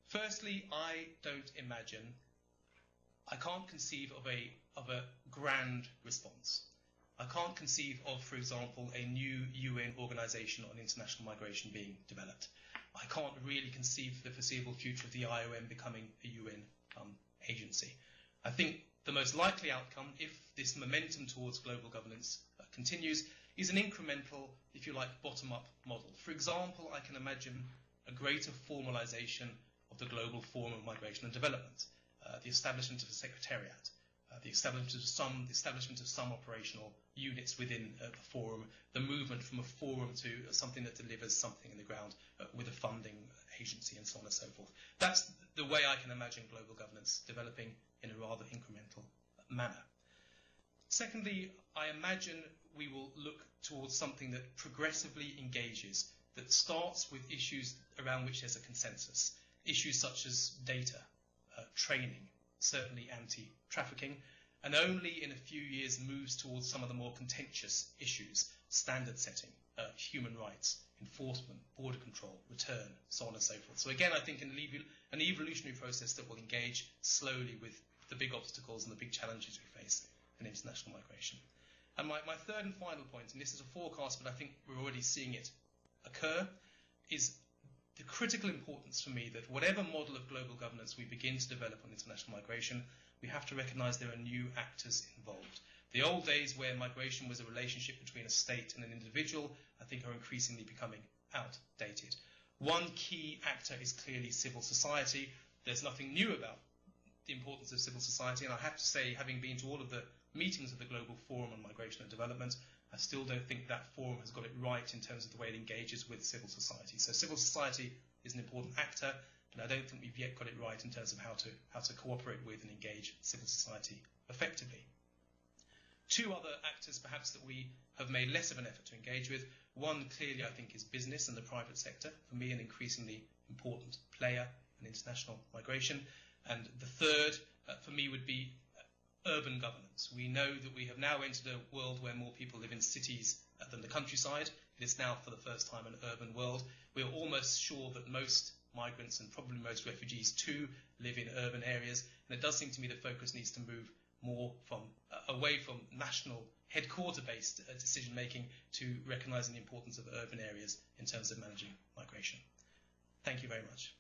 Firstly, I can't conceive of a grand response. I can't conceive of, for example, a new UN organization on international migration being developed. I can't really conceive for the foreseeable future of the IOM becoming a UN agency. I think the most likely outcome, if this momentum towards global governance continues, is an incremental, if you like, bottom-up model. For example, I can imagine a greater formalization of the Global Forum of Migration and Development, the establishment of a secretariat, the establishment of some operational units within the forum, the movement from a forum to something that delivers something in the ground with a funding agency and so on and so forth. That's the way I can imagine global governance developing in a rather incremental manner. Secondly, I imagine we will look towards something that progressively engages, that starts with issues around which there's a consensus, issues such as data, training, certainly anti-trafficking, and only in a few years moves towards some of the more contentious issues, standard setting, human rights, enforcement, border control, return, so on and so forth. So again, I think an evolutionary process that will engage slowly with the big obstacles and the big challenges we face in international migration. And my third and final point, and this is a forecast, but I think we're already seeing it occur, is the critical importance for me that whatever model of global governance we begin to develop on international migration, we have to recognise there are new actors involved. The old days where migration was a relationship between a state and an individual, I think are increasingly becoming outdated. One key actor is clearly civil society. There's nothing new about the importance of civil society, and I have to say, having been to all of the meetings of the Global Forum on Migration and Development, I still don't think that forum has got it right in terms of the way it engages with civil society. So civil society is an important actor, but I don't think we've yet got it right in terms of how to cooperate with and engage civil society effectively. Two other actors perhaps that we have made less of an effort to engage with. One clearly I think is business and the private sector, for me an increasingly important player in international migration. And the third for me would be urban governance. We know that we have now entered a world where more people live in cities than the countryside. It is now for the first time an urban world. We are almost sure that most migrants and probably most refugees too live in urban areas, and it does seem to me that focus needs to move more away from national headquarter-based decision-making to recognising the importance of urban areas in terms of managing migration. Thank you very much.